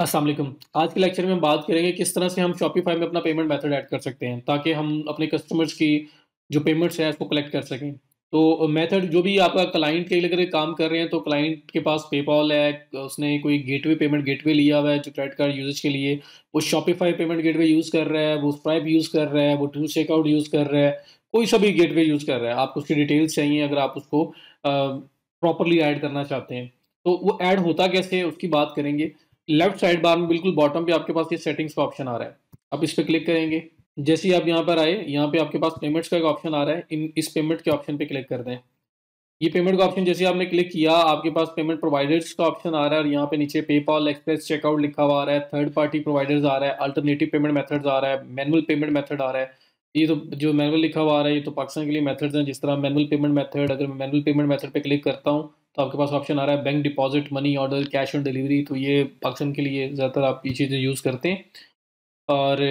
अस्सलाम वालेकुम। आज के लेक्चर में हम बात करेंगे किस तरह से हम शॉपिफ़ाई में अपना पेमेंट मेथड ऐड कर सकते हैं, ताकि हम अपने कस्टमर्स की जो पेमेंट्स हैं, उसको कलेक्ट कर सकें। तो मेथड जो भी आपका क्लाइंट के लिए अगर काम कर रहे हैं, तो क्लाइंट के पास पेपॉल है, उसने कोई गेटवे पेमेंट गेटवे लिया हुआ है जो क्रेडिट कार्ड यूज़ेज़ के लिए, वो शॉपिफ़ाई पेमेंट गेटवे यूज़ कर रहा है, वो स्ट्राइप यूज़ कर रहा है, वो टू चेकआउट यूज़ कर रहा है, कोई सा भी गेटवे यूज़ कर रहा है। आपको उसकी डिटेल्स चाहिए अगर आप उसको प्रॉपर्ली ऐड करना चाहते हैं। तो वो ऐड होता कैसे है, उसकी बात करेंगे। लेफ्ट साइड बार में बिल्कुल बॉटम पे आपके पास ये सेटिंग्स का ऑप्शन आ रहा है। आप इस पे क्लिक करेंगे। जैसे ही आप यहाँ पर आए, यहाँ पे आपके पास पेमेंट्स का एक ऑप्शन आ रहा है। इस पेमेंट के ऑप्शन पे क्लिक कर दें। ये पेमेंट का ऑप्शन जैसे ही आपने क्लिक किया, आपके पास पेमेंट प्रोवाइडर्स का ऑप्शन आ रहा है और यहाँ पे नीचे पेपॉल, एक्सप्रेस चेकआउट लिखा हुआ आ रहा है, थर्ड पार्टी प्रोवाइडर्स आ रहा है, अल्टरनेटिव पेमेंट मेथड्स आ रहा है, मैनुअल पेमेंट मेथड आ रहा है। ये तो जो मैनुअल लिखा हुआ आ रहा है, ये तो पाकिस्तान के लिए मेथड्स हैं, जिस तरह मैनुअल पेमेंट मेथड। अगर मैं मैनुअल पेमेंट मेथड पे क्लिक करता हूँ, तो आपके पास ऑप्शन आ रहा है bank deposit, money order, cash on delivery. तो ये पाकिस्तान के लिए ज़्यादातर आप ये चीज़ें यूज़ करते हैं। और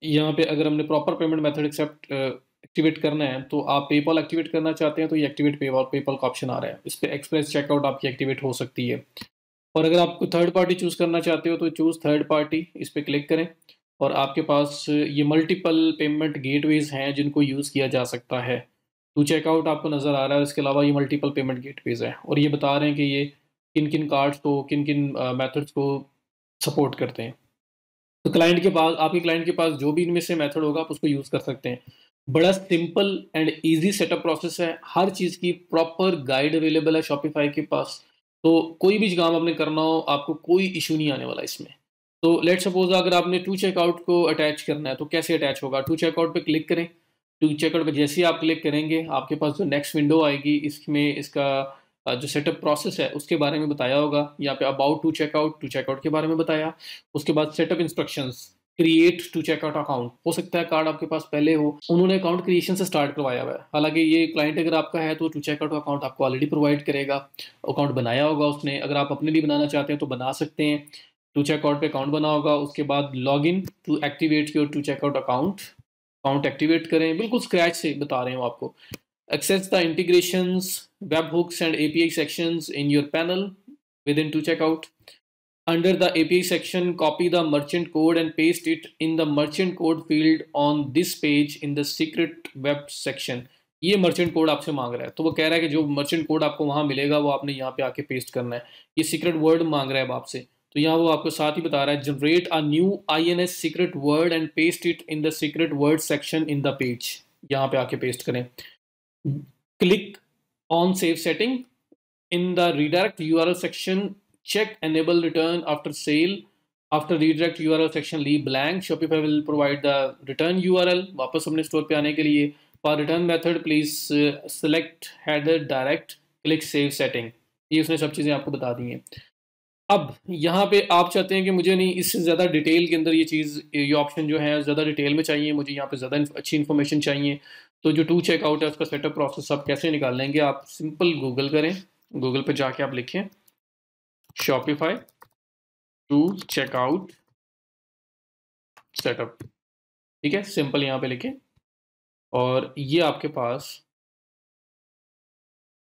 यहाँ पे अगर हमने प्रॉपर पेमेंट मेथड एक्टिवेट करना है, तो आप पेपॉल एक्टिवेट करना चाहते हैं, तो ये एक्टिवेट पेपॉल पेपॉल का ऑप्शन आ रहा है। इस पे एक्सप्रेस चेकआउट आपकी एक्टिवेट हो सकती है। और अगर आप थर्ड पार्टी चूज़ करना चाहते हो, तो चूज़ थर्ड पार्टी, इस पे क्लिक करें। और आपके पास ये मल्टीपल पेमेंट गेटवेज़ हैं जिनको यूज़ किया जा सकता है। टू चेकआउट आपको नज़र आ रहा है, इसके अलावा ये मल्टीपल पेमेंट गेटवेज़ हैं और ये बता रहे हैं कि ये किन-किन कार्ड्स को, किन-किन मेथड्स को सपोर्ट करते हैं। तो क्लाइंट के पास आपके क्लाइंट के पास जो भी इनमें से मेथड होगा, आप उसको यूज़ कर सकते हैं। बड़ा simple and easy setup process है। हर चीज़ की प्रॉपर गाइड अवेलेबल है शॉपिफ़ाई के पास। तो कोई भी काम आपने करना हो, आपको कोई इश्यू नहीं आने वाला इसमें। तो लेट्स सपोज़ अगर आपने टू चेकआउट को अटैच करना है, तो कैसे अटैच होगा? टू चेकआउट पे क्लिक करें। टू चेकआउट पे जैसे ही आप क्लिक करेंगे, आपके पास जो नेक्स्ट विंडो आएगी, इसमें इसका जो सेटअप प्रोसेस है, उसके बारे में बताया होगा। यहाँ पे अबाउट टू चेकआउट के बारे में बताया। उसके बाद setup instructions, create two checkout account. हो सकता है कार्ड आपके पास पहले हो, उन्होंने अकाउंट क्रिएशन से स्टार्ट करवाया हुआ है। हालांकि ये क्लाइंट अगर आपका है, तो टू चेकआउट अकाउंट आपको ऑलरेडी प्रोवाइड करेगा। अकाउंट बनाया होगा उसने। अगर आप अपने लिए बनाना चाहते हैं, तो बना सकते हैं। टू चेकआउट पे अकाउंट बना होगा। उसके बाद log in to activate your two checkout account. Account activate करें, बिल्कुल स्क्रैच से बता रहे हैं वो आपको। Access the integrations, webhooks, and API sections in your panel within to checkout. Under the API section, copy the merchant code and paste it in the merchant code field on this page in the secret web section. ये merchant code आपसे मांग रहा है, तो वो कह रहा है कि जो मर्चेंट कोड आपको वहां मिलेगा, वो आपने यहाँ पे आके पेस्ट करना है। ये सीक्रेट वर्ड मांग रहा है अब आपसे, तो यहाँ वो आपको साथ ही बता रहा है, generate a new INS secret word and paste it in the secret word section in the page. यहाँ पे आके पेस्ट करें। Click on Save Setting. In the redirect URL section, check Enable Return After Sale. After redirect URL section, leave blank. Shopify will provide the return URL. वापस अपने store पे आने के लिए for return method, please select header direct. Click Save Setting. ये उसने सब चीज़ें आपको बता दी हैं। अब यहाँ पे आप चाहते हैं कि मुझे नहीं, इससे ज़्यादा डिटेल के अंदर ये ऑप्शन जो है ज़्यादा डिटेल में चाहिए, मुझे यहाँ पे ज़्यादा अच्छी इन्फॉर्मेशन चाहिए। तो जो टू चेकआउट है, उसका सेटअप प्रोसेस आप कैसे निकाल लेंगे? आप सिंपल गूगल करें। गूगल पे जाके आप लिखें शॉपिफाई टू चेकआउट सेटअप। ठीक है, सिंपल यहाँ पे लिखें और ये आपके पास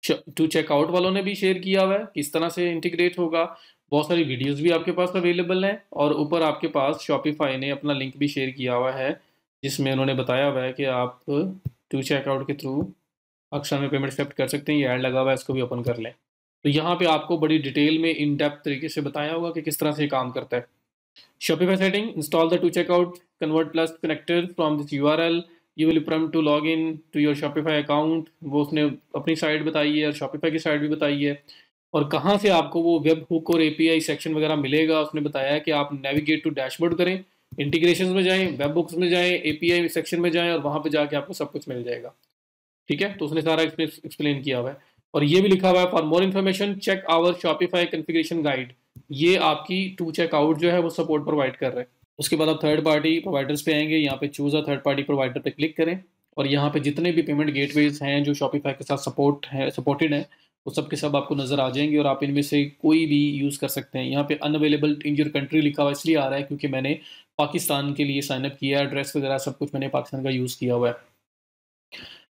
टू चेकआउट वालों ने भी शेयर किया हुआ है, किस तरह से इंटीग्रेट होगा। बहुत सारी वीडियोस भी आपके पास अवेलेबल हैं और ऊपर आपके पास शॉपिफाई ने अपना लिंक भी शेयर किया हुआ है, जिसमें उन्होंने बताया हुआ है कि आप टू चेकआउट के थ्रू अक्सर में पेमेंट एक्सेप्ट कर सकते हैं। ये ऐड लगा हुआ है, इसको भी ओपन कर लें। तो यहाँ पे आपको बड़ी डिटेल में इन डेप्थ तरीके से बताया होगा कि किस तरह से ये काम करता है। Shopify setting, install the to checkout convert plus connector from this URL. You will prompt to log in to your Shopify account. वो उसने अपनी साइट बताई है और Shopify की साइट भी बताई है। और कहाँ से आपको वो वेब हुक और API सेक्शन वगैरह मिलेगा, उसने बताया है कि आप नेविगेट टू डैशबोर्ड करें, इंटीग्रेशन में जाएं, वेब बुक्स में जाएं, API सेक्शन में जाएं और वहाँ पे जाके आपको सब कुछ मिल जाएगा। ठीक है, तो उसने सारा एक्सप्लेन किया हुआ है और ये भी लिखा हुआ है, for more information check our Shopify configuration guide. ये आपकी टू चेकआउट जो है वो सपोर्ट प्रोवाइड कर रहे हैं। उसके बाद आप थर्ड पार्टी प्रोवाइडर्स पे आएंगे, यहाँ पे choose a third party provider पे क्लिक करें और यहाँ पे जितने भी पेमेंट गेटवेज हैं जो शॉपिफाई के साथ सपोर्टेड हैं, वो सब के सब आपको नज़र आ जाएंगे और आप इनमें से कोई भी यूज़ कर सकते हैं। यहाँ पे अनअवेलेबल इन योर कंट्री लिखा हुआ इसलिए आ रहा है क्योंकि मैंने पाकिस्तान के लिए साइनअप किया है, एड्रेस वगैरह सब कुछ मैंने पाकिस्तान का यूज़ किया हुआ है।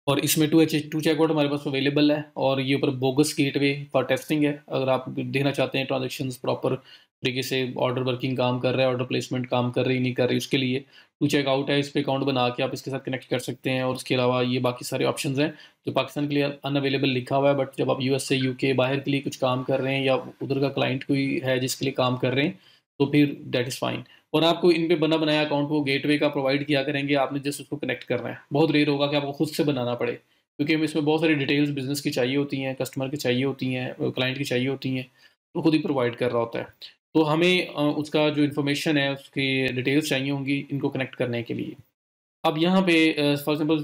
और इसमें टू चेकआउट हमारे पास अवेलेबल है, और ये ऊपर बोगस गेटवे फॉर टेस्टिंग है। अगर आप देखना चाहते हैं ट्रांजेक्शन्स प्रॉपर तरीके से ऑर्डर वर्किंग काम कर रहा है, ऑर्डर प्लेसमेंट काम कर रही नहीं कर रही, उसके लिए टू चेकआउट है। इस पे अकाउंट बना के आप इसके साथ कनेक्ट कर सकते हैं। और उसके अलावा ये बाकी सारे ऑप्शंस हैं जो पाकिस्तान के लिए अनअवेलेबल लिखा हुआ है, बट जब आप यूएस से यूके बाहर के लिए कुछ काम कर रहे हैं या उधर का क्लाइंट कोई है जिसके लिए काम कर रहे हैं, तो फिर दैट इज़ फाइन। और आपको इन पे बना बनाया अकाउंट वो गेटवे का प्रोवाइड किया करेंगे, आपने जस्ट उसको कनेक्ट करना है। बहुत रेयर होगा कि आपको खुद से बनाना पड़े, क्योंकि हमें इसमें बहुत सारी डिटेल्स बिजनेस की चाहिए होती हैं, कस्टमर की चाहिए होती हैं, क्लाइंट की चाहिए होती हैं, तो खुद ही प्रोवाइड कर रहा होता है। तो हमें उसका जो इन्फॉर्मेशन है उसकी डिटेल्स चाहिए होंगी इनको कनेक्ट करने के लिए। अब यहाँ पे फॉर एग्जांपल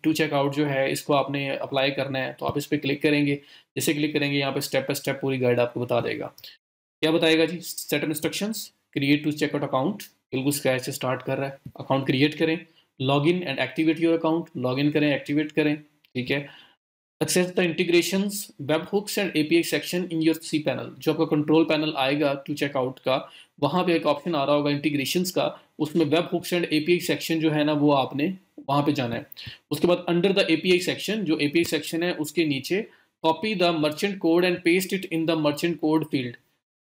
टू चेकआउट जो है इसको आपने अप्लाई करना है, तो आप इस पर क्लिक करेंगे। जैसे क्लिक करेंगे यहाँ पे स्टेप बाय स्टेप पूरी गाइड आपको बता देगा। क्या बताएगा जी? Set up instructions, create two checkout account, बिल्कुल स्क्रैच से स्टार्ट कर रहा है। अकाउंट क्रिएट करें, log in and activate your account, log in करें, एक्टिवेट करें, ठीक है। Access the integrations, webhooks and API section in your cPanel. जो आपका कंट्रोल पैनल आएगा टू चेकआउट का, वहाँ पे एक ऑप्शन आ रहा होगा इंटीग्रेशंस का, उसमें webhooks and API section जो है ना वो आपने वहाँ पे जाना है। उसके बाद अंडर द एपीआई सेक्शन, जो एपीआई सेक्शन है उसके नीचे copy the merchant code and paste it in the merchant code field.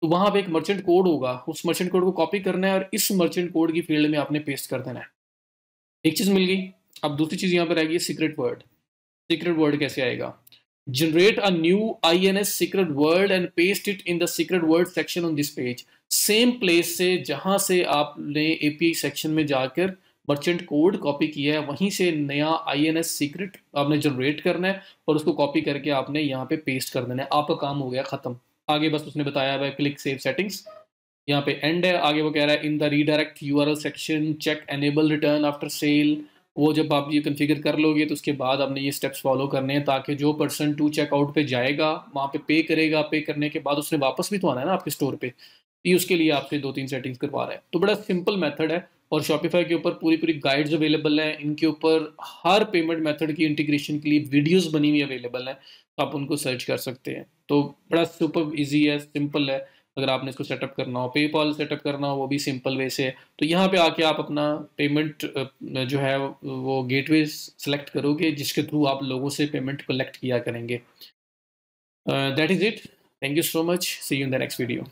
तो वहाँ पे एक मर्चेंट कोड होगा, उस मर्चेंट कोड को कॉपी करना है और इस मर्चेंट कोड की फील्ड में आपने पेस्ट कर देना है। एक चीज़ मिल गई। अब दूसरी चीज़ यहाँ पर आएगी सीक्रेट वर्ड। सीक्रेट वर्ड कैसे आएगा? Generate a new INS secret word and paste it in the secret word section on this page. Same place से जहां से आपने API सेक्शन में जाकर मर्चेंट कोड कॉपी किया है, वहीं से नया INS सीक्रेट आपने जनरेट करना है और उसको कॉपी करके आपने यहाँ पे पेस्ट कर देना है। आपका काम हो गया खत्म। आगे बस उसने बताया हुआ है क्लिक सेव सेटिंग्स, यहाँ पे एंड है। आगे वो कह रहा है in the redirect URL section check enable return after sale. वो जब आप ये कॉन्फ़िगर कर लोगे तो उसके बाद आपने ये स्टेप्स फॉलो करने हैं, ताकि जो पर्सन टू चेकआउट पे जाएगा वहाँ पे पे करेगा, पे करने के बाद उसने वापस भी तो आना है ना आपके स्टोर पे, ये उसके लिए आपसे 2-3 सेटिंग्स करवा रहा है। तो बड़ा सिंपल मेथड है, और शॉपिफाई के ऊपर पूरी पूरी गाइड्स अवेलेबल हैं। इनके ऊपर हर पेमेंट मेथड की इंटीग्रेशन के लिए वीडियोस बनी हुई अवेलेबल हैं, तो आप उनको सर्च कर सकते हैं। तो बड़ा सुपर ईजी है, सिंपल है। अगर आपने इसको सेटअप करना हो, पेपॉल सेटअप करना हो, वो भी सिंपल वे से है। तो यहाँ पे आके आप अपना पेमेंट जो है वो गेटवे सेलेक्ट करोगे जिसके थ्रू आप लोगों से पेमेंट कलेक्ट किया करेंगे। That is it. Thank you so much. See you in the next video.